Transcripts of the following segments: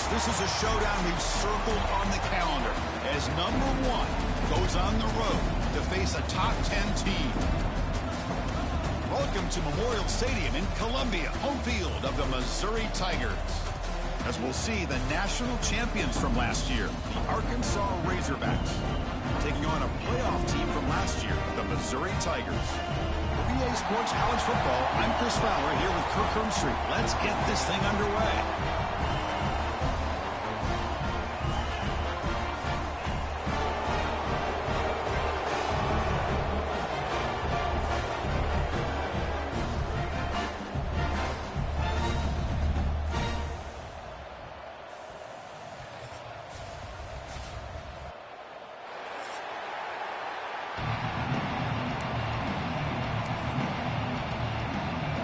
this is a showdown we've circled on the calendar as number 1 goes on the road to face a top 10 team. Welcome to Memorial Stadium in Columbia, home field of the Missouri Tigers. As we'll see the national champions from last year, the Arkansas Razorbacks, taking on a playoff team from last year, the Missouri Tigers. For EA Sports College Football, I'm Chris Fowler here with Kirk Hermstreet. Let's get this thing underway.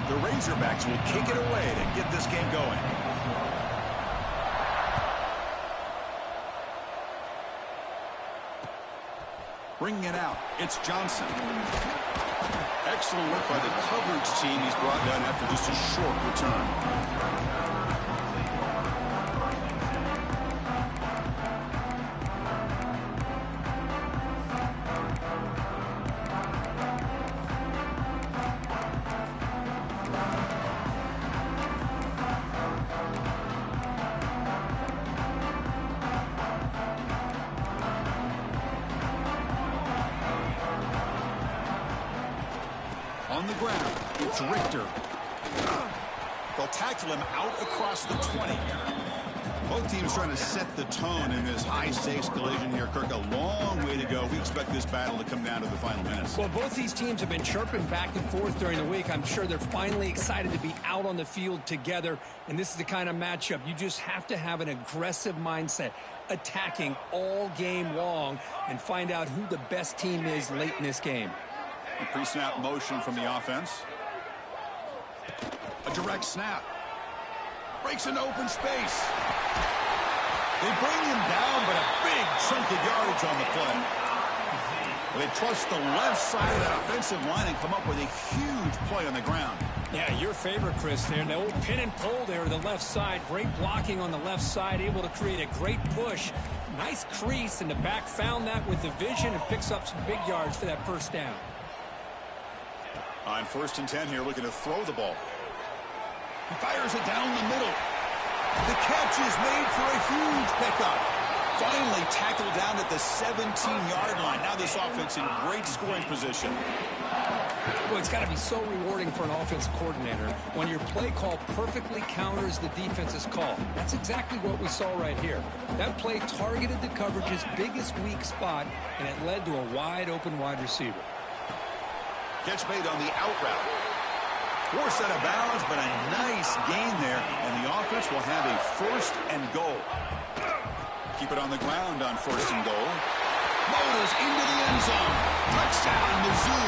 The Razorbacks will kick it away to get this game going. Bringing it out, it's Johnson. Excellent work by the coverage team. He's brought down after just a short return. On the ground, it's Richter. They'll tackle him out across the 20. Both teams trying to set the tone in this high-stakes collision here, Kirk. A long way to go. We expect this battle to come down to the final minutes. Well, both these teams have been chirping back and forth during the week. I'm sure they're finally excited to be out on the field together, and this is the kind of matchup you just have to have an aggressive mindset, attacking all game long, and find out who the best team is late in this game. Pre-snap motion from the offense. A direct snap. Breaks into open space. They bring him down, but a big chunk of yardage on the play. They trust the left side of that offensive line and come up with a huge play on the ground. Yeah, your favorite, Chris, there. The old pin and pull there to the left side. Great blocking on the left side, able to create a great push. Nice crease, and the back found that with the vision and picks up some big yards for that first down. On 1st and 10 here, looking to throw the ball. He fires it down the middle. The catch is made for a huge pickup. Finally tackled down at the 17-yard line. Now this offense in great scoring position. Well, it's got to be so rewarding for an offensive coordinator when your play call perfectly counters the defense's call. That's exactly what we saw right here. That play targeted the coverage's biggest weak spot, and it led to a wide-open wide receiver. Catch made on the out route. Forced out of bounds, but a nice gain there, and the offense will have a 1st and goal. Keep it on the ground on 1st and goal. Motors into the end zone. Touchdown, Mizzou.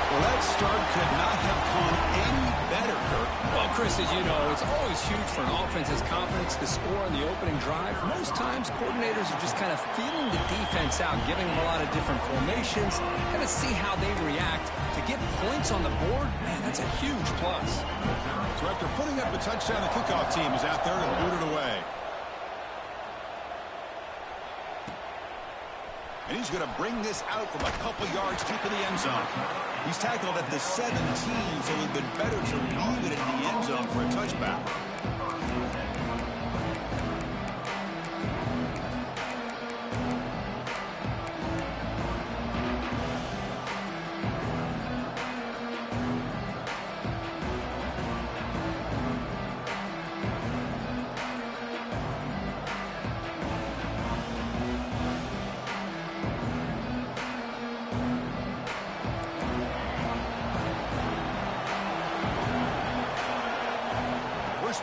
Well, that start could not have come any better, Kirk. Well, Chris, as you know, it's always huge for an offense's confidence to score on the opening drive. Most times, coordinators are just kind of feeling the defense out, giving them a lot of different formations, kind of see how they react. To get points on the board, man, that's a huge plus. So after putting up a touchdown, the kickoff team is out there to boot it away. And he's going to bring this out from a couple yards deep in the end zone. He's tackled at the 17, so it would have been better to leave it in the end zone for a touchback.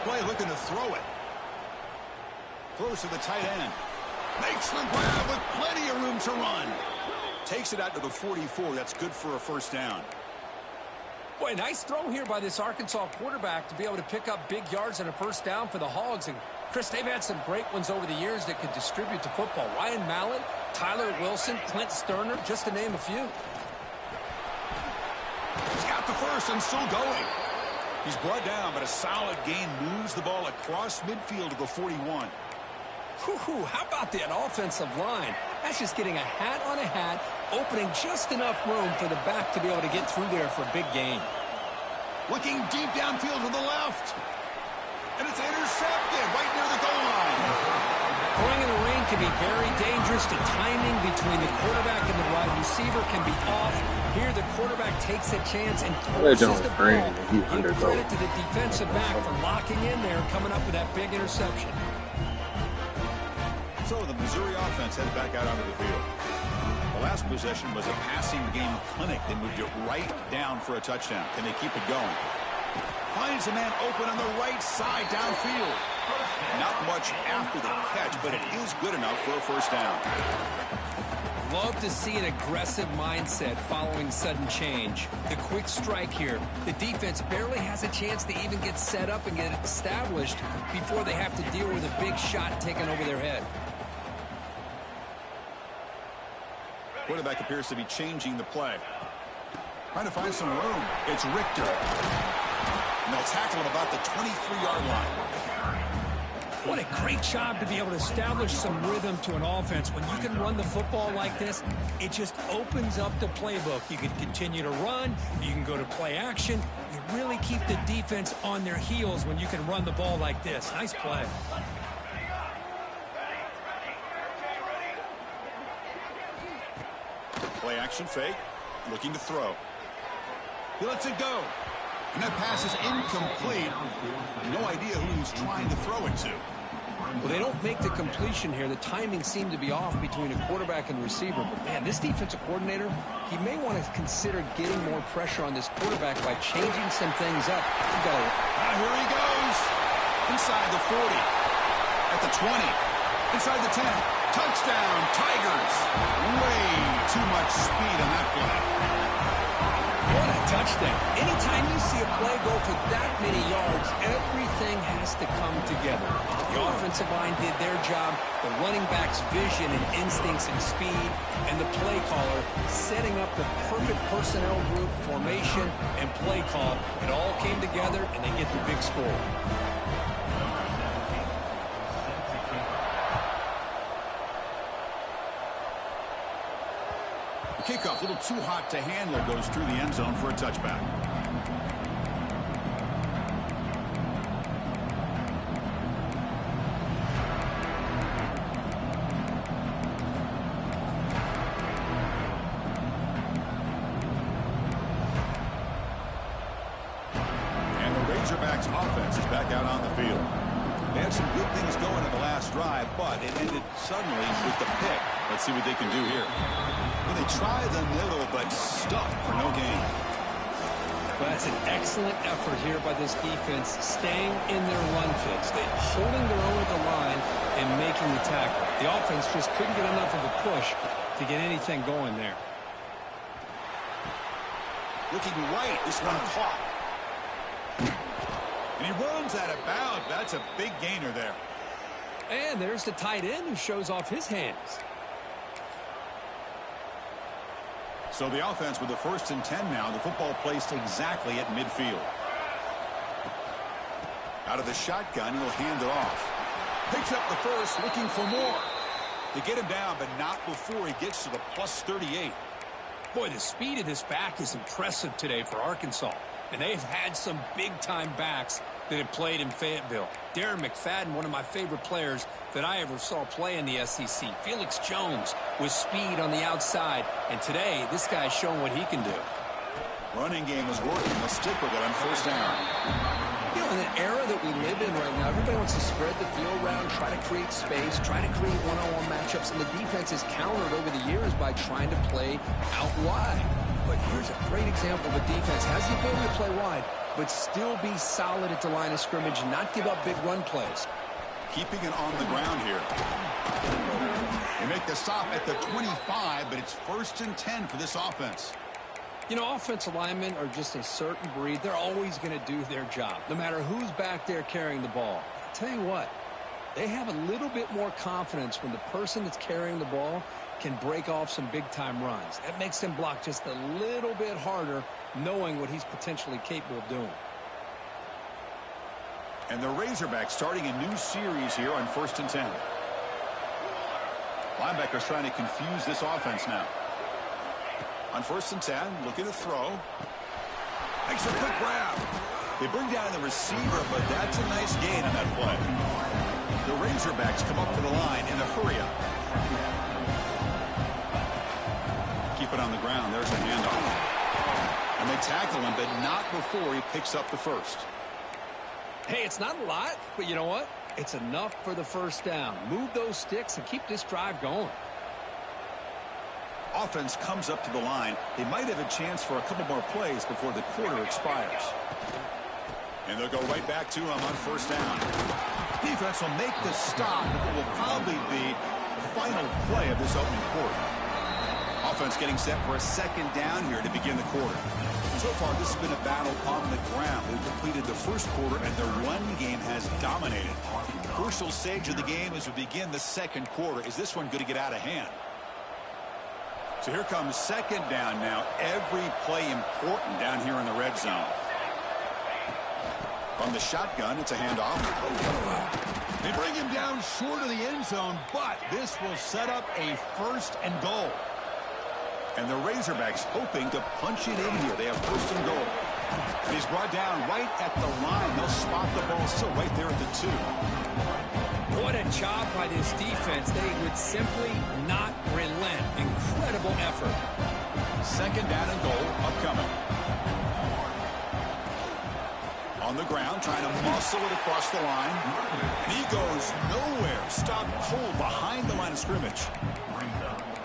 Play looking to throw it. Throws to the tight end. Makes the grab with plenty of room to run. Takes it out to the 44. That's good for a 1st down. Boy, nice throw here by this Arkansas quarterback to be able to pick up big yards and a 1st down for the Hogs. And, Chris, they've had some great ones over the years that could distribute the football. Ryan Mallett, Tyler Wilson, Clint Sterner, just to name a few. He's got the 1st and still going. He's brought down, but a solid gain moves the ball across midfield to the 41. Whew, how about that offensive line? That's just getting a hat on a hat, opening just enough room for the back to be able to get through there for a big gain. Looking deep downfield to the left. And it's intercepted right near the goal line. Throwing in the rain can be very dangerous. The timing between the quarterback and the wide receiver can be off. Here, the quarterback takes a chance and forces the ball. Give credit to the defensive back for locking in there, coming up with that big interception. So the Missouri offense heads back out onto the field. The last possession was a passing game clinic. They moved it right down for a touchdown. Can they keep it going? Finds a man open on the right side downfield. Not much after the catch, but it is good enough for a first down. Love to see an aggressive mindset following sudden change. The quick strike here. The defense barely has a chance to even get set up and get established before they have to deal with a big shot taken over their head. Quarterback appears to be changing the play. Trying to find some room. It's Richter. And they'll tackle him about the 23-yard line. What a great job to be able to establish some rhythm to an offense. When you can run the football like this, it just opens up the playbook. You can continue to run. You can go to play action. You really keep the defense on their heels when you can run the ball like this. Nice play. Play action fake. Looking to throw. He lets it go. And that pass is incomplete. No idea who he's trying to throw it to. Well, they don't make the completion here. The timing seemed to be off between a quarterback and receiver. But, man, this defensive coordinator, he may want to consider getting more pressure on this quarterback by changing some things up. Here he goes. Inside the 40. At the 20. Inside the 10. Touchdown, Tigers. Way too much speed on that play. What a touchdown. Anytime you see a play go for that many yards, everything has to come together. The offensive line did their job, the running back's vision and instincts and speed, and the play caller setting up the perfect personnel group, formation, and play call. It all came together, and they get the big score. Kickoff, a little too hot to handle, goes through the end zone for a touchback. And the Razorbacks offense is back out on the field. They had some good things going in the last drive, but it ended suddenly with the pick. Let's see what they can do here. Well, they try the middle, but stuff for no gain. Well, that's an excellent effort here by this defense, staying in their run fix. They're holding their own at the line and making the tackle. The offense just couldn't get enough of a push to get anything going there. Looking right, this one caught. And he runs out of bounds. That's a big gainer there. And there's the tight end who shows off his hands. So the offense with the 1st and 10 now. The football placed exactly at midfield. Out of the shotgun, he'll hand it off. Picks up the first, looking for more. They get him down, but not before he gets to the plus 38. Boy, the speed of this back is impressive today for Arkansas. And they've had some big-time backs that have played in Fayetteville. Darren McFadden, one of my favorite players that I ever saw play in the SEC. Felix Jones with speed on the outside. And today, this guy's showing what he can do. Running game is working. They'll stick with it on 1st down. You know, in the era that we live in right now, everybody wants to spread the field around, try to create space, try to create one-on-one matchups, and the defense has countered over the years by trying to play out wide. But here's a great example of a defense has the ability to play wide, but still be solid at the line of scrimmage and not give up big run plays. Keeping it on the ground here. They make the stop at the 25, but it's 1st and 10 for this offense. You know, offensive linemen are just a certain breed. They're always going to do their job, no matter who's back there carrying the ball. I'll tell you what, they have a little bit more confidence when the person that's carrying the ball can break off some big-time runs. That makes them block just a little bit harder, knowing what he's potentially capable of doing. And the Razorbacks starting a new series here on 1st and 10. Linebackers trying to confuse this offense now. On 1st and 10, looking to throw. Makes a quick grab. They bring down the receiver, but that's a nice gain on that play. The Razorbacks come up to the line in a hurry-up. Keep it on the ground. There's a handoff. And they tackle him, but not before he picks up the first. Hey, it's not a lot, but you know what? It's enough for the first down. Move those sticks and keep this drive going. Offense comes up to the line. They might have a chance for a couple more plays before the quarter expires. And they'll go right back to him on 1st down. Defense will make the stop, but it will probably be the final play of this opening quarter. Offense getting set for a 2nd down here to begin the quarter. So far, this has been a battle on the ground. They've completed the first quarter, and their run game has dominated. Crucial stage of the game as we begin the 2nd quarter. Is this one going to get out of hand? So here comes 2nd down now. Every play important down here in the red zone. From the shotgun, it's a handoff. They bring him down short of the end zone, but this will set up a 1st and goal. And the Razorbacks hoping to punch it in here. They have 1st and goal. And he's brought down right at the line. They'll spot the ball still right there at the 2. What a job by this defense. They would simply not relent. Incredible effort. 2nd down and goal upcoming. On the ground, trying to muscle it across the line. And he goes nowhere. Stopped cold behind the line of scrimmage.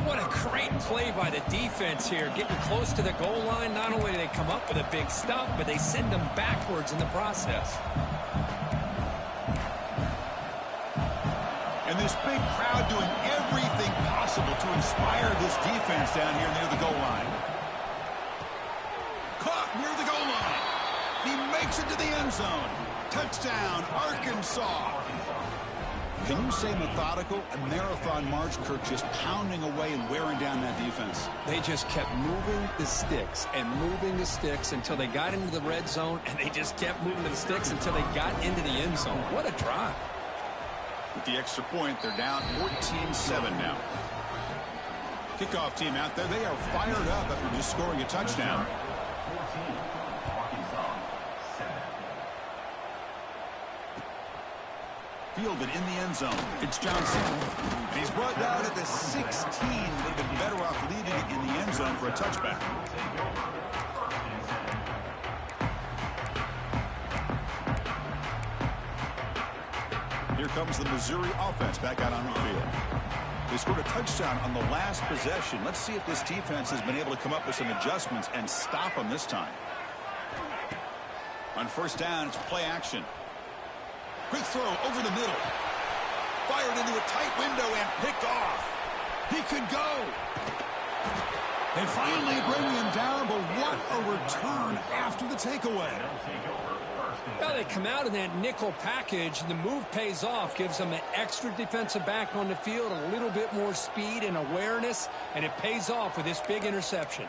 What a great play by the defense here. Getting close to the goal line, not only do they come up with a big stop, but they send them backwards in the process. And this big crowd doing everything possible to inspire this defense down here near the goal line. Caught near the goal line. He makes it to the end zone. Touchdown, Arkansas. Can you say methodical? A marathon march, Kirk, just pounding away and wearing down that defense. They just kept moving the sticks and moving the sticks until they got into the red zone, and they just kept moving the sticks until they got into the end zone. What a drive. With the extra point, they're down 14-7 now. Kickoff team out there, they are fired up after just scoring a touchdown. Fielded in the end zone. It's Johnson. And he's brought down at the 16. They've been better off leading it in the end zone for a touchback. Here comes the Missouri offense back out on the field. They scored a touchdown on the last possession. Let's see if this defense has been able to come up with some adjustments and stop them this time. On 1st down, it's play action. Quick throw over the middle. Fired into a tight window and picked off. He could go. They finally bring him down, but what a return after the takeaway. Well, they come out in that nickel package, and the move pays off, gives them an extra defensive back on the field, a little bit more speed and awareness, and it pays off with this big interception.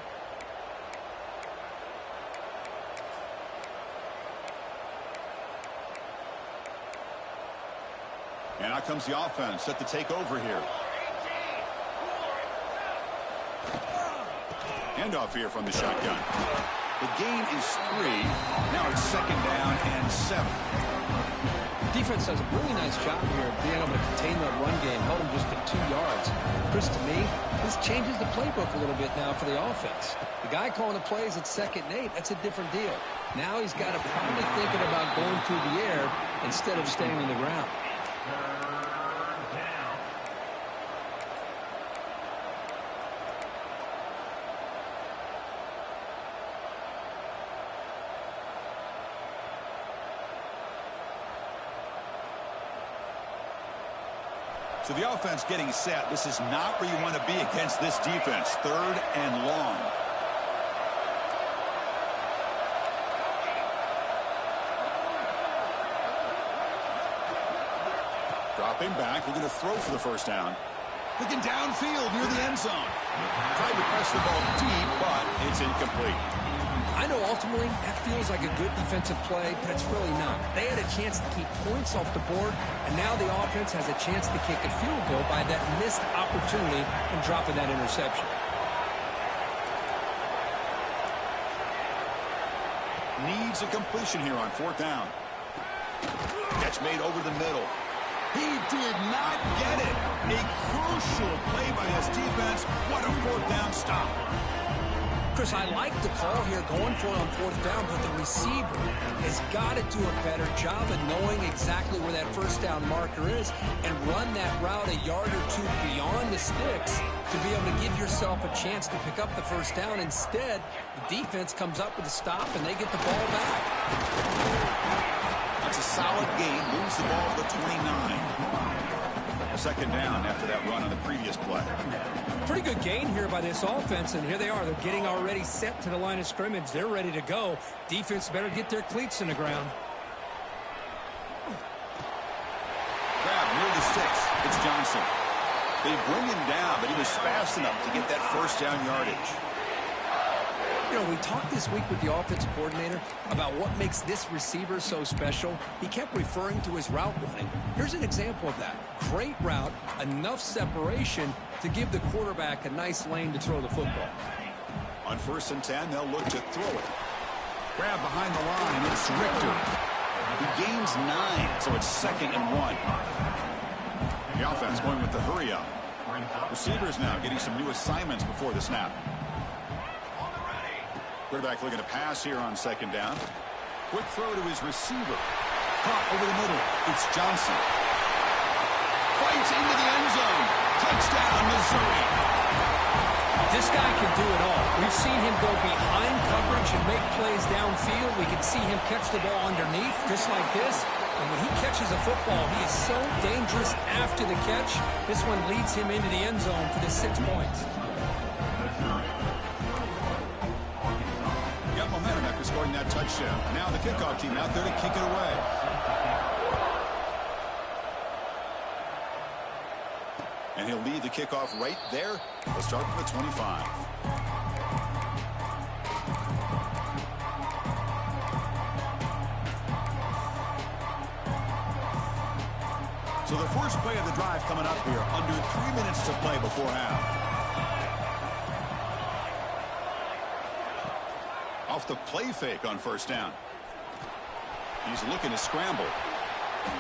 And out comes the offense set to take over here. Handoff here from the shotgun. The gain is 3. Now it's 2nd down and 7. Defense does a really nice job here of being able to contain that run game, held them just at 2 yards. Chris, to me, this changes the playbook a little bit now for the offense. The guy calling the plays at 2nd and 8, that's a different deal. Now he's got to probably thinking about going through the air instead of staying on the ground. So the offense getting set. This is not where you want to be against this defense. 3rd and long. Dropping back, looking to throw for the 1st down. Looking downfield near the end zone. Tried to press the ball deep, but it's incomplete. I know ultimately that feels like a good defensive play, but it's really not. They had a chance to keep points off the board, and now the offense has a chance to kick a field goal by that missed opportunity and dropping that interception. Needs a completion here on 4th down. Catch made over the middle. He did not get it. A crucial play by his defense. What a 4th down stop. Chris, I like the call here going for it on 4th down, but the receiver has got to do a better job of knowing exactly where that 1st down marker is and run that route a yard or two beyond the sticks to be able to give yourself a chance to pick up the 1st down. Instead, the defense comes up with a stop and they get the ball back. That's a solid gain. Moves the ball to the 29. 2nd down after that run on the previous play. Pretty good gain here by this offense, and here they are. They're getting already set to the line of scrimmage. They're ready to go. Defense better get their cleats in the ground. Grab near the sticks. It's Johnson. They bring him down, but he was fast enough to get that 1st down yardage. You know, we talked this week with the offensive coordinator about what makes this receiver so special. He kept referring to his route running. Here's an example of that. Great route, enough separation to give the quarterback a nice lane to throw the football. On 1st and 10, they'll look to throw it. Grab behind the line. It's Richter. He gains 9, so it's 2nd and 1. The offense going with the hurry up. Receivers now getting some new assignments before the snap. Quarterback looking to pass here on 2nd down. Quick throw to his receiver. Caught over the middle. It's Johnson. Fights into the end zone. Touchdown, Missouri. This guy can do it all. We've seen him go behind coverage and make plays downfield. We can see him catch the ball underneath, just like this. And when he catches a football, he is so dangerous after the catch. This one leads him into the end zone for the 6 points. Got momentum after scoring that touchdown. Now the kickoff team out there to kick it away. And he'll lead the kickoff right there. We'll start from the 25. So the first play of the drive coming up here. Under 3 minutes to play before half. Off the play fake on 1st down. He's looking to scramble.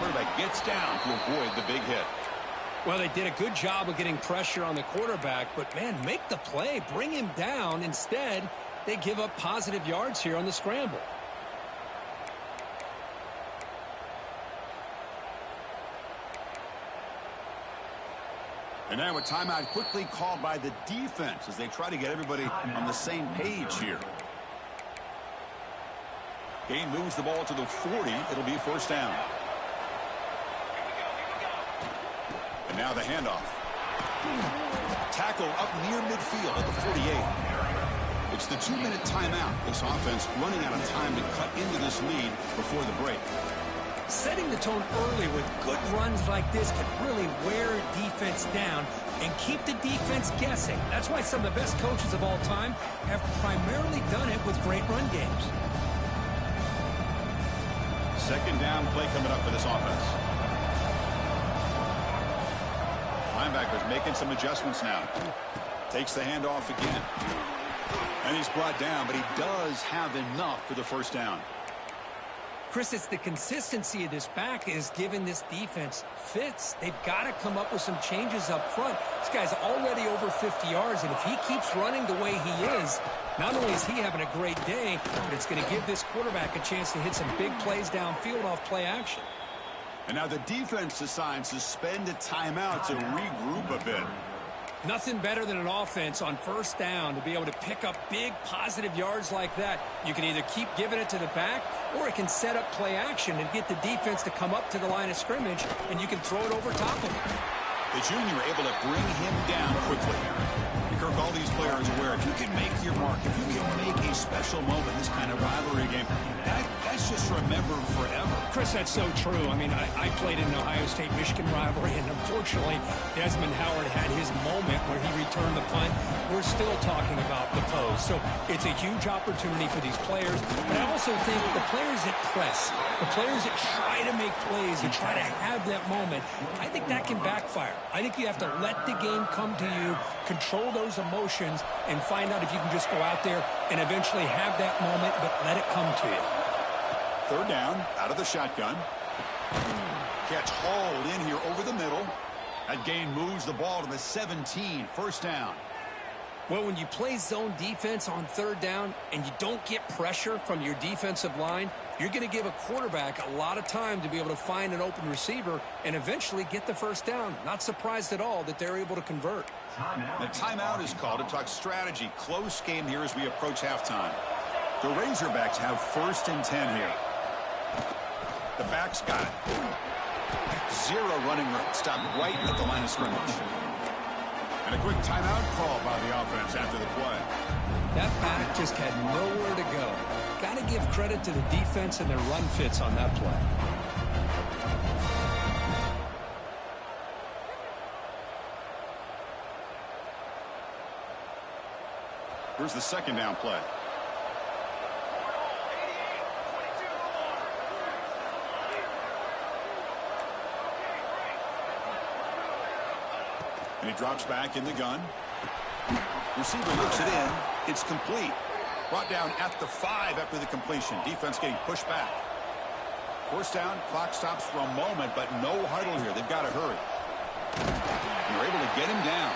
Quarterback gets down to avoid the big hit. Well, they did a good job of getting pressure on the quarterback, but, man, make the play. Bring him down. Instead, they give up positive yards here on the scramble. And now a timeout quickly called by the defense as they try to get everybody on the same page here. Gain moves the ball to the 40. It'll be 1st down. And now the handoff. Tackle up near midfield at the 48. It's the 2-minute timeout. This offense running out of time to cut into this lead before the break. Setting the tone early with good runs like this can really wear a defense down and keep the defense guessing. That's why some of the best coaches of all time have primarily done it with great run games. 2nd down play coming up for this offense. Linebacker's making some adjustments now. Takes the handoff again. And he's brought down, but he does have enough for the 1st down. Chris, it's the consistency of this back is giving this defense fits. They've got to come up with some changes up front. This guy's already over 50 yards, and if he keeps running the way he is, not only is he having a great day, but it's going to give this quarterback a chance to hit some big plays downfield off play action. And now the defense decides to spend a timeout to regroup a bit. Nothing better than an offense on 1st down to be able to pick up big positive yards like that. You can either keep giving it to the back, or it can set up play action and get the defense to come up to the line of scrimmage, and you can throw it over top of him. The junior able to bring him down quickly. Kirk, all these players aware, if you can make your mark, if you can make a special moment in this kind of rivalry game, that that's just remembered forever. Chris, that's so true. I mean, I played in an Ohio State-Michigan rivalry, and unfortunately, Desmond Howard had his moment where he returned the punt. We're still talking about the pose. So it's a huge opportunity for these players. But I also think the players that press, the players that try to make plays and try to have that moment, I think that can backfire. I think you have to let the game come to you, control those emotions, and find out if you can just go out there and eventually have that moment, but let it come to you. Third down, out of the shotgun. Catch hauled in here over the middle. That gain moves the ball to the 17, first down. Well, when you play zone defense on third down and you don't get pressure from your defensive line, you're going to give a quarterback a lot of time to be able to find an open receiver and eventually get the first down. Not surprised at all that they're able to convert. The timeout is called to talk strategy. Close game here as we approach halftime. The Razorbacks have first and 10 here. The backs got it. Zero running room. Stopped right at the line of scrimmage. And a quick timeout call by the offense after the play. That back just had nowhere to go. Got to give credit to the defense and their run fits on that play. Here's the second down play. And he drops back in the gun. Receiver looks it in. It's complete. Brought down at the 5 after the completion. Defense getting pushed back. First down, clock stops for a moment, but no huddle here. They've got to hurry. And they're able to get him down.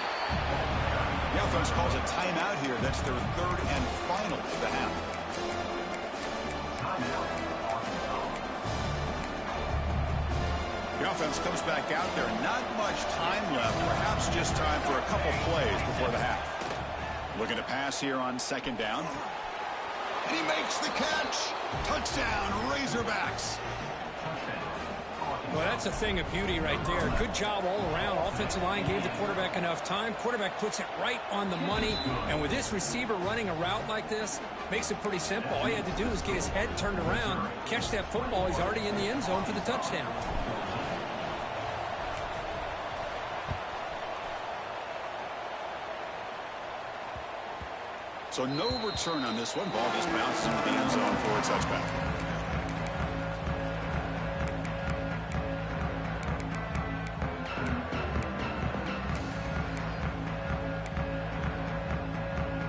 The offense calls a timeout here. That's their third and final of the half. The offense comes back out there. Not much time left. Perhaps just time for a couple plays before the half. Looking to pass here on second down. And he makes the catch. Touchdown, Razorbacks. Well, that's a thing of beauty right there. Good job all around. Offensive line gave the quarterback enough time. Quarterback puts it right on the money. And with this receiver running a route like this, makes it pretty simple. All you had to do was get his head turned around, catch that football. He's already in the end zone for the touchdown. So no return on this one. Ball just bounces into the end zone for a touchback.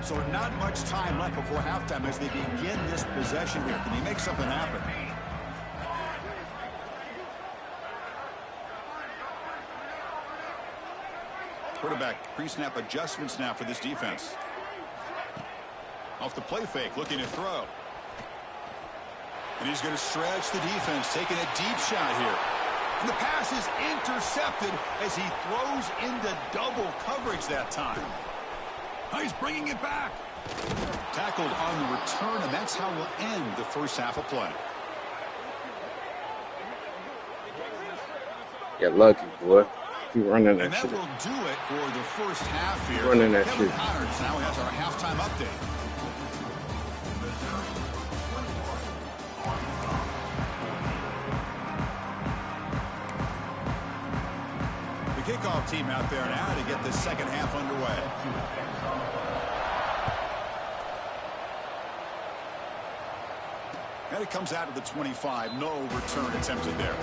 So not much time left before halftime as they begin this possession here. Can he make something happen? Quarterback pre-snap adjustments now for this defense. Off the play fake, looking to throw. And he's going to stretch the defense, taking a deep shot here. And the pass is intercepted as he throws into double coverage that time. Oh, he's bringing it back. Tackled on the return, and that's how we'll end the first half of play. Get lucky, boy. Keep running that And that shit. will do it for the first half here. Running that Kevin shit. Connors now has our halftime update. The kickoff team out there now to get the second half underway. And it comes out of the 25. No return attempted there.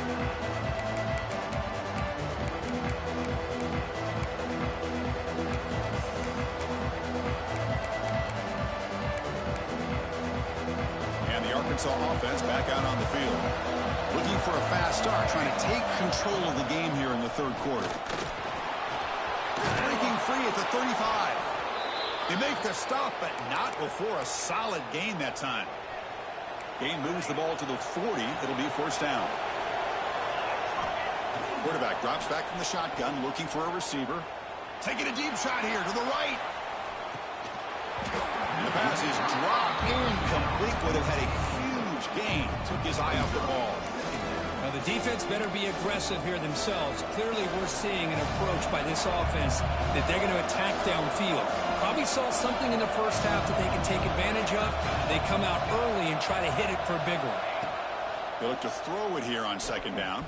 And the Arkansas offense back out on the field. Looking for a fast start, trying to take control of the game here in the third quarter. Breaking free at the 35. They make the stop, but not before a solid gain that time. Gain moves the ball to the 40. It'll be first down. Quarterback drops back from the shotgun, looking for a receiver. Taking a deep shot here to the right. And the pass is dropped incomplete. Would have had a huge gain. Took his eye off the ball. Well, the defense better be aggressive here themselves. Clearly, we're seeing an approach by this offense that they're going to attack downfield. Probably saw something in the first half that they can take advantage of. They come out early and try to hit it for a big one. They look to throw it here on second down.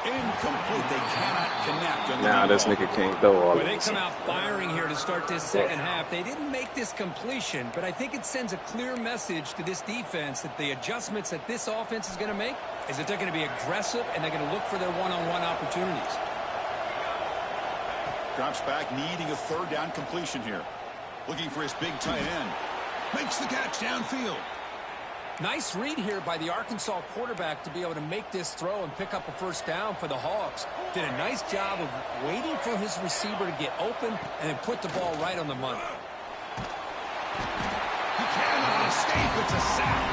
Incomplete. They cannot connect on the Nah, this ball. nigga can't throw all Well, of they this. come out firing here to start this second half. They didn't make this completion, but I think it sends a clear message to this defense that the adjustments that this offense is going to make is that they're going to be aggressive and they're going to look for their one-on-one opportunities. Drops back, needing a third down completion here. Looking for his big tight end. Makes the catch downfield. Nice read here by the Arkansas quarterback to be able to make this throw and pick up a first down for the Hogs. Did a nice job of waiting for his receiver to get open and then put the ball right on the money. He cannot escape. It's a sack.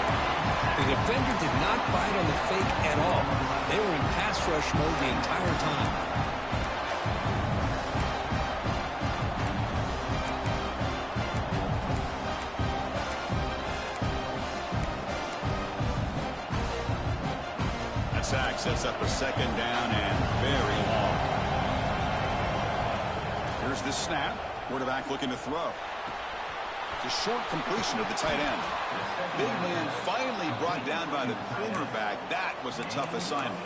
The defender did not bite on the fake at all. They were in pass rush mode the entire time. Sack sets up a second down and very long. Here's the snap. Quarterback looking to throw. It's a short completion of the tight end. Big man finally brought down by the cornerback. That was a tough assignment.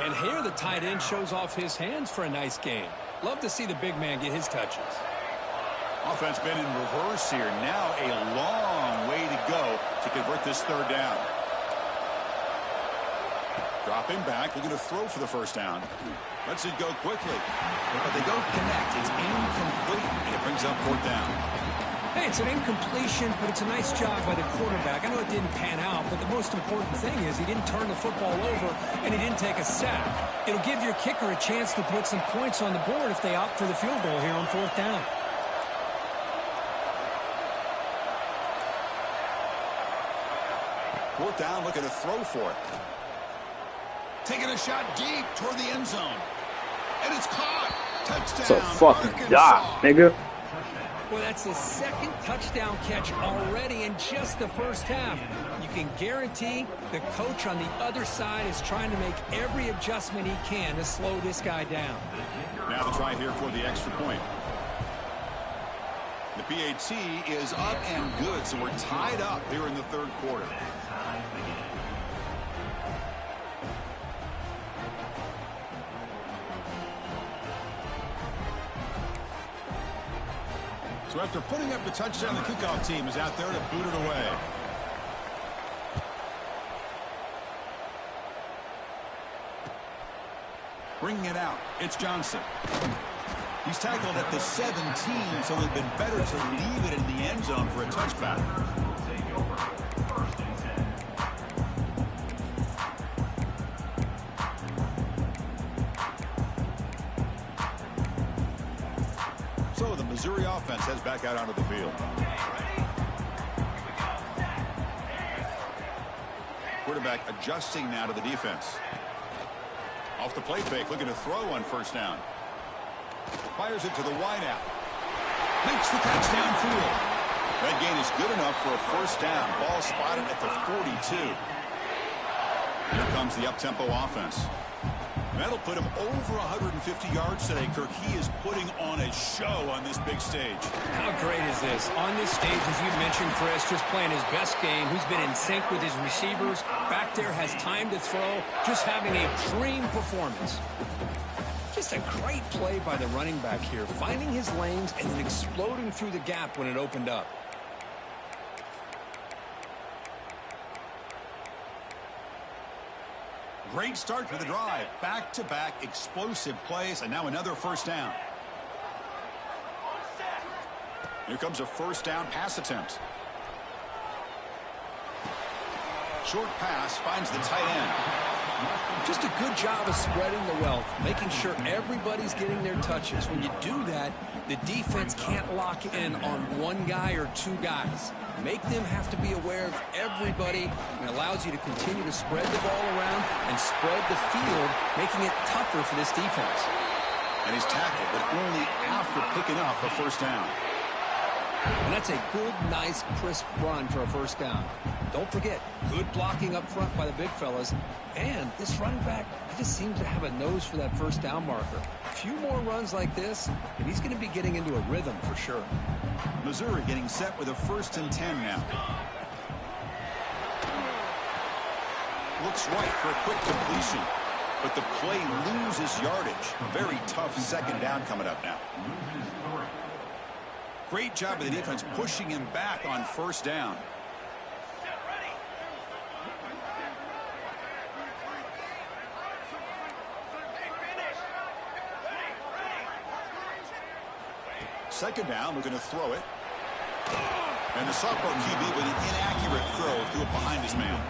And here the tight end shows off his hands for a nice game. Love to see the big man get his touches. Offense been in reverse here. Now a long way to go to convert this third down. Dropping back, looking to throw for the first down. Lets it go quickly. But they don't connect. It's incomplete, and it brings up fourth down. Hey, it's an incompletion, but it's a nice job by the quarterback. I know it didn't pan out, but the most important thing is he didn't turn the football over, and he didn't take a sack. It'll give your kicker a chance to put some points on the board if they opt for the field goal here on fourth down. Fourth down, looking to throw for it. Taking a shot deep toward the end zone. And it's caught. Touchdown. It's a fucking Arkansas. dot, nigga. Well, that's the second touchdown catch already in just the first half. You can guarantee the coach on the other side is trying to make every adjustment he can to slow this guy down. Now the try here for the extra point. The PAT is up and good, so we're tied up here in the third quarter. So after putting up the touchdown, the kickoff team is out there to boot it away. Bringing it out, it's Johnson. He's tackled at the 17, so it'd been better to leave it in the end zone for a touchback. So the Missouri offense heads back out onto the field. Quarterback adjusting now to the defense. Off the play fake, looking to throw on first down. Fires it to the wideout. Makes the catch downfield. That gain is good enough for a first down. Ball spotted at the 42. Here comes the up-tempo offense. That'll put him over 150 yards today, Kirk. He is putting on a show on this big stage. How great is this? On this stage, as you mentioned, Chris, just playing his best game. He's been in sync with his receivers. Back there, has time to throw. Just having a dream performance. Just a great play by the running back here. Finding his lanes and then exploding through the gap when it opened up. Great start to the drive. Back-to-back explosive plays, and now another first down. Here comes a first down pass attempt. Short pass finds the tight end. Just a good job of spreading the wealth, making sure everybody's getting their touches. When you do that, the defense can't lock in on one guy or two guys. Make them have to be aware of everybody, and allows you to continue to spread the ball around and spread the field, making it tougher for this defense. And he's tackled, but only after picking up a first down. And that's a good, nice, crisp run for a first down. Don't forget, good blocking up front by the big fellas. And this running back just seems to have a nose for that first down marker. A few more runs like this, and he's going to be getting into a rhythm for sure. Missouri getting set with a 1st and 10 now. looks right for a quick completion. But the play loses yardage. Very tough second down coming up now. Great job of the defense pushing him back on first down. Second down, we're going to throw it. And the sophomore QB with an inaccurate throw threw it behind his man.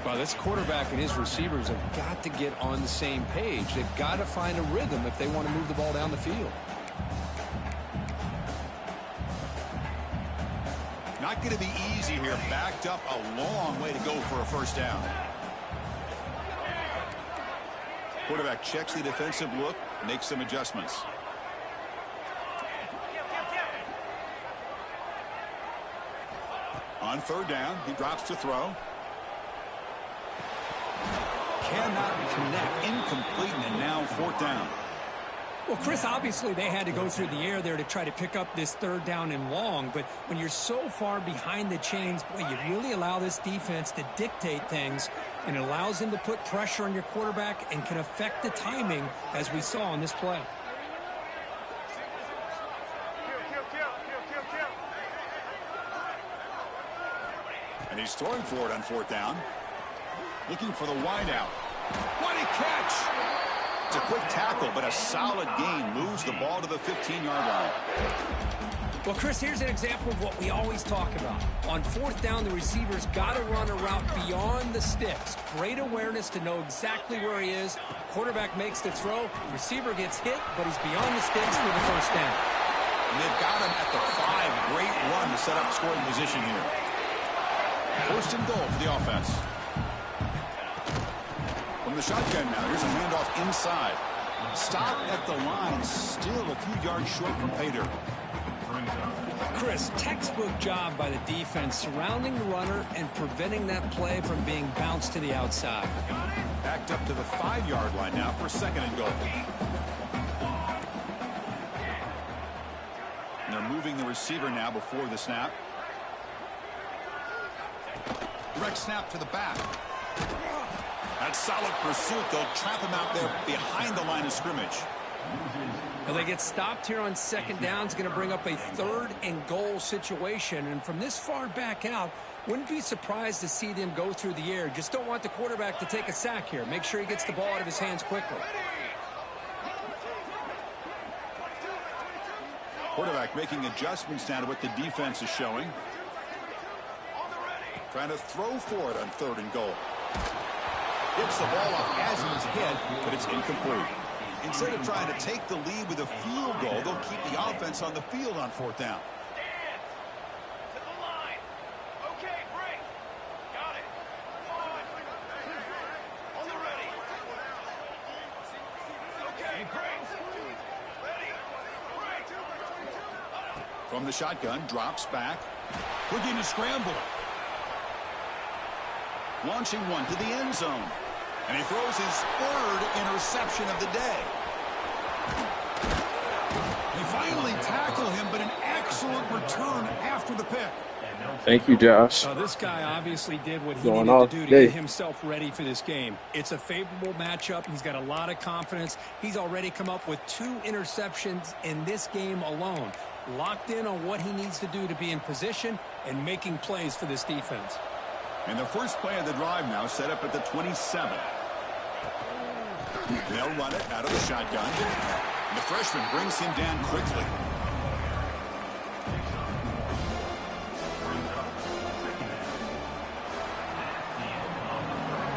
Well, this quarterback and his receivers have got to get on the same page. They've got to find a rhythm if they want to move the ball down the field. Not going to be easy here. Backed up a long way to go for a first down. Quarterback checks the defensive look, makes some adjustments. On third down, he drops to throw. Cannot connect, incomplete, and now fourth down. Well, Chris, obviously they had to go through the air there to try to pick up this third down and long, but when you're so far behind the chains, boy, you really allow this defense to dictate things, and it allows them to put pressure on your quarterback and can affect the timing, as we saw on this play. And he's throwing for it on fourth down. Looking for the wideout. What a catch! It's a quick tackle, but a solid gain moves the ball to the 15-yard line. Well, Chris, here's an example of what we always talk about. On fourth down, the receiver's got to run a route beyond the sticks. Great awareness to know exactly where he is. Quarterback makes the throw. Receiver gets hit, but he's beyond the sticks for the first down. And they've got him at the 5. Great run to set up scoring position here. First and goal for the offense. From the shotgun now, here's a handoff inside. Stop at the line, still a few yards short from pay dirt. Chris, textbook job by the defense surrounding the runner and preventing that play from being bounced to the outside. Backed up to the 5-yard line now for second and goal. And they're moving the receiver now before the snap. Direct snap to the back. That's solid pursuit. They'll trap him out there behind the line of scrimmage. Well, they get stopped here on second down. It's going to bring up a third and goal situation. And from this far back out, wouldn't be surprised to see them go through the air. Just don't want the quarterback to take a sack here. Make sure he gets the ball out of his hands quickly. Quarterback making adjustments now to what the defense is showing. Trying to throw for it on third and goal. Gets the ball off as he's hit, but it's incomplete. Instead of trying to take the lead with a field goal, they'll keep the offense on the field on fourth down. To the line. Okay, break. Got it. On the ready. Okay, break. Ready. Break. From the shotgun, drops back. Looking to scramble. Launching one to the end zone. And he throws his third interception of the day. They finally tackle him, but an excellent return after the pick. Thank you, Josh. This guy obviously did what he Going needed off to do to today. get himself ready for this game. It's a favorable matchup. He's got a lot of confidence. He's already come up with 2 interceptions in this game alone. Locked in on what he needs to do to be in position and making plays for this defense. And the first play of the drive now set up at the 27. They'll run it out of the shotgun. And the freshman brings him down quickly.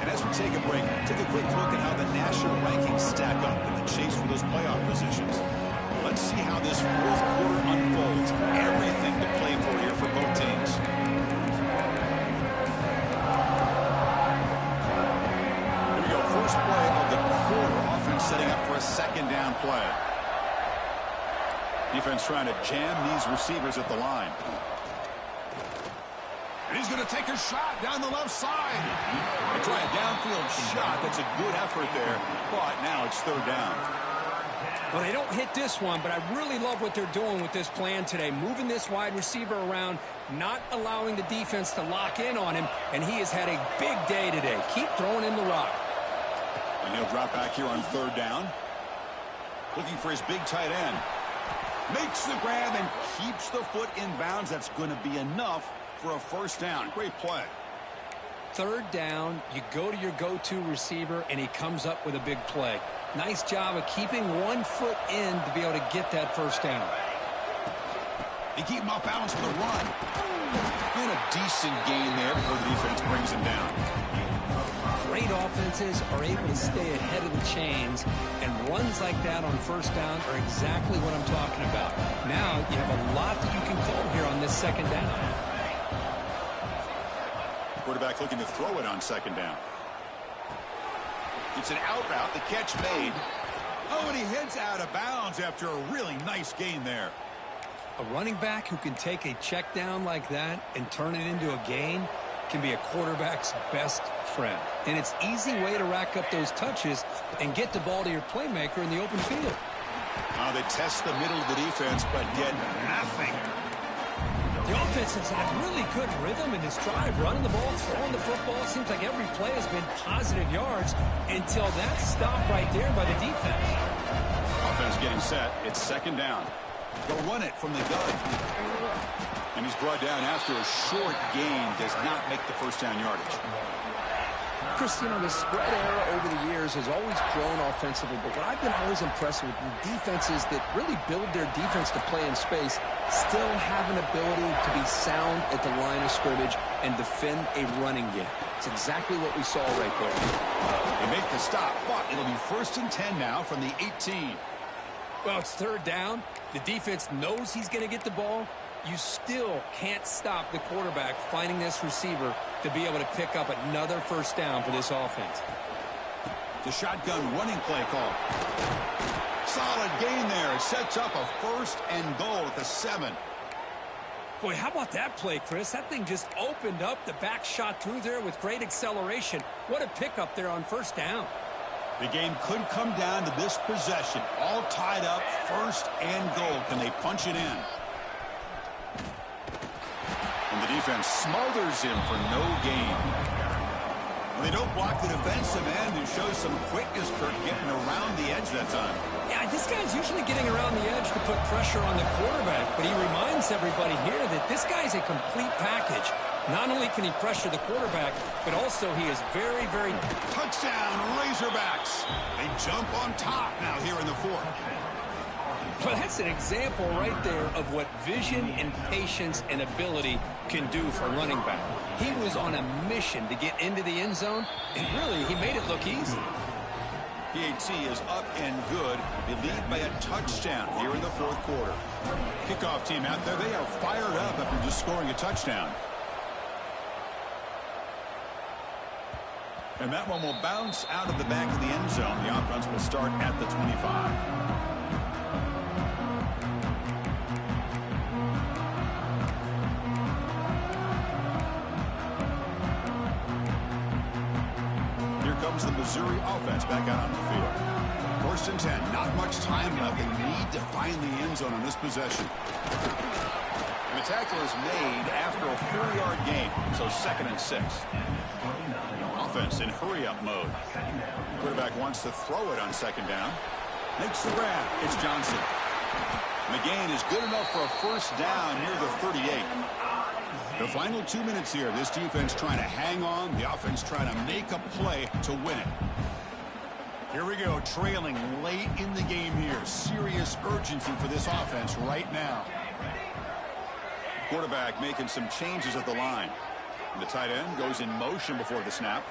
And as we take a break, take a quick look at how the national rankings stack up in the chase for those playoff positions. Let's see how this fourth quarter unfolds. Everything to play for here for both teams. First play of the quarter. Offense setting up for a second down play. Defense trying to jam these receivers at the line. And he's going to take a shot down the left side. They try a downfield shot. That's a good effort there. But now it's third down. Well, they don't hit this one, but I really love what they're doing with this plan today. Moving this wide receiver around, not allowing the defense to lock in on him, and he has had a big day today. Keep throwing in the rock. And he'll drop back here on 3rd down. Looking for his big tight end. Makes the grab and keeps the foot in bounds. That's going to be enough for a 1st down. Great play. 3rd down, you go to your go-to receiver, and he comes up with a big play. Nice job of keeping 1 foot in to be able to get that 1st down. They keep him off balance for the run. And a decent gain there before the defense brings him down. Great offenses are able to stay ahead of the chains, and runs like that on 1st down are exactly what I'm talking about. Now you have a lot that you can call here on this 2nd down. Quarterback looking to throw it on 2nd down. It's an out route. The catch made. Oh, and he heads out of bounds after a really nice gain there. A running back who can take a check down like that and turn it into a gain can be a quarterback's best friend. And it's an easy way to rack up those touches and get the ball to your playmaker in the open field. They test the middle of the defense, but get nothing. The offense has had really good rhythm in this drive, running the ball, throwing the football. Seems like every play has been positive yards until that stop right there by the defense. Offense getting set. It's 2nd down. They'll run it from the gun. And he's brought down after a short gain. Does not make the 1st down yardage. Chris, you know, the spread era over the years has always grown offensively, but what I've been always impressed with defenses that really build their defense to play in space still have an ability to be sound at the line of scrimmage and defend a running game. It's exactly what we saw right there. They make the stop, but it'll be 1st and 10 now from the 18. Well, it's 3rd down. The defense knows he's going to get the ball. You still can't stop the quarterback finding this receiver to be able to pick up another 1st down for this offense. The shotgun running play call. Solid gain there. It sets up a 1st and goal at the 7. Boy, how about that play, Chris? That thing just opened up. The back shot through there with great acceleration. What a pickup there on 1st down. The game could come down to this possession. All tied up, 1st and goal. Can they punch it in? And the defense smothers him for no gain. Well, they don't block the defensive end and show some quickness, Kirk, getting around the edge that time. Yeah, this guy's usually getting around the edge to put pressure on the quarterback, but he reminds everybody here that this guy's a complete package. Not only can he pressure the quarterback, but also he is very, very... Touchdown, Razorbacks. They jump on top now here in the 4th. Well, that's an example right there of what vision and patience and ability can do for a running back. He was on a mission to get into the end zone, and really, he made it look easy. PAT is up and good. They lead by a touchdown here in the 4th quarter. Kickoff team out there, they are fired up after just scoring a touchdown. And that one will bounce out of the back of the end zone. The offense will start at the 25. The Missouri offense back out on the field. 1st and 10. Not much time left. They need to find the end zone on this possession. And the tackle is made after a 4-yard gain, so 2nd and 6. Offense in hurry-up mode. Quarterback wants to throw it on 2nd down. Makes the grab. It's Johnson. And the gain is good enough for a 1st down near the 38. The final 2 minutes here. This defense trying to hang on. The offense trying to make a play to win it. Here we go. Trailing late in the game here. Serious urgency for this offense right now. Quarterback making some changes at the line. And the tight end goes in motion before the snap.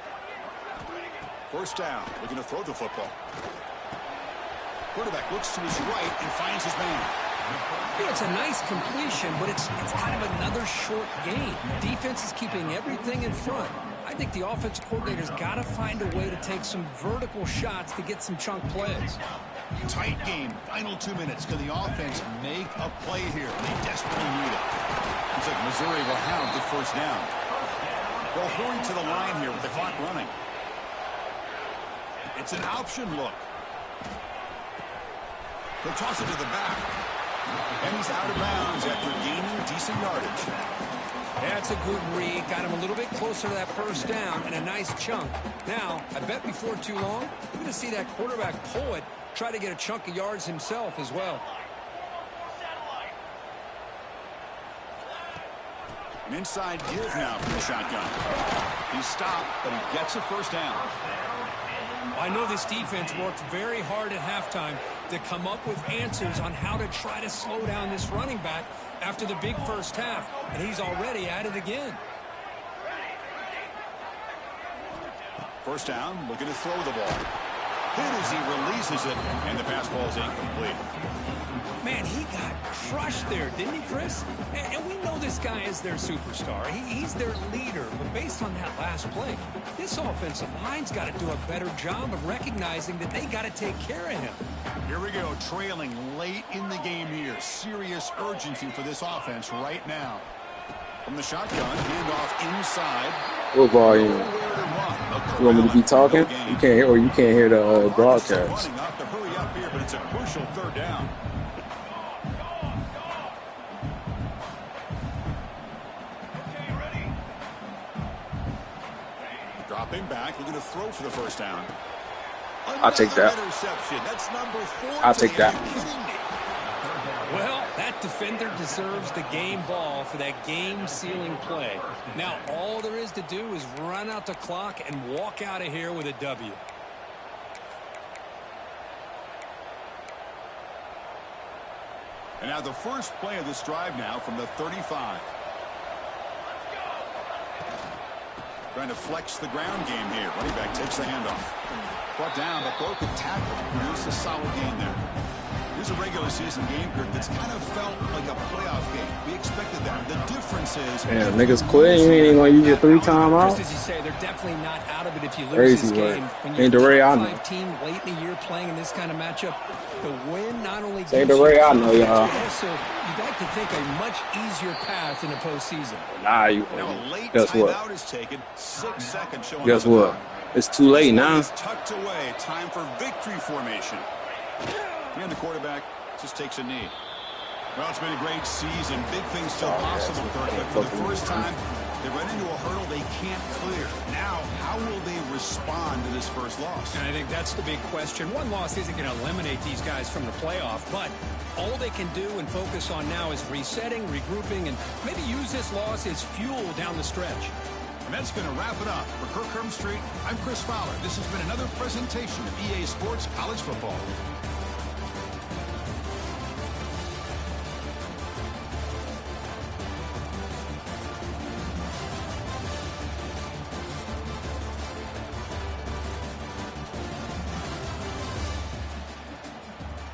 1st down. Looking to throw the football. Quarterback looks to his right and finds his man. Yeah, it's a nice completion, but it's kind of another short gain. The defense is keeping everything in front. I think the offensive coordinator's got to find a way to take some vertical shots to get some chunk plays. Tight game. Final 2 minutes. Can the offense make a play here? They desperately need it. Looks like Missouri will have the 1st down. They'll hurry to the line here with the clock running. It's an option look. He'll toss it to the back. And he's out of bounds after gaining decent yardage. That's a good read. Got him a little bit closer to that first down and a nice chunk. Now, I bet before too long, we're going to see that quarterback pull it, try to get a chunk of yards himself as well. An inside give now from the shotgun. He's stopped, but he gets a first down. I know this defense worked very hard at halftime to come up with answers on how to try to slow down this running back after the big first half, and he's already at it again. First down, looking to throw the ball. Hit as he releases it, and the pass ball is incomplete. Man, he got crushed there, didn't he, Chris? And we know this guy is their superstar. He's their leader. But based on that last play, this offensive line's got to do a better job of recognizing that they got to take care of him. Here we go, trailing late in the game here. Serious urgency for this offense right now. From the shotgun, handoff inside. What volume? You want me to be talking? You can't hear, or you can't hear the broadcast. Running up to hurry up here, but it's a crucial third down. Dropping back, looking to throw for the first down. I'll take that. That's number 4. I'll take that. Well, that defender deserves the game ball for that game-sealing play. Now, all there is to do is run out the clock and walk out of here with a W. And now the first play of this drive now from the 35. Trying to flex the ground game here. Running back takes the handoff. Brought down, but broken tackle. Here's a solid game there. Here's a regular season game, Kurt, that's kind of felt like a playoff game. We expected that. The difference is... Yeah, niggas quit. You ain't going to use your 3-time out? Just as you say, they're definitely not out of it if you lose this game. When you're a top-5 team late in the year playing in this kind of matchup, the win not only gives you... Also, you'd like to think a much easier path in the postseason. Nah, you guess what? Is taken, 6 seconds showing guess what? It's too late now. Tucked away. Time for victory formation. And the quarterback just takes a knee. Well, it's been a great season. Big things still possible, Kurt, but for the first time, they run into a hurdle they can't clear. Now, how will they respond to this first loss? And I think that's the big question. One loss isn't going to eliminate these guys from the playoff, but all they can do and focus on now is resetting, regrouping, and maybe use this loss as fuel down the stretch. And that's going to wrap it up. For Kirk Street, I'm Chris Fowler. This has been another presentation of EA Sports College Football.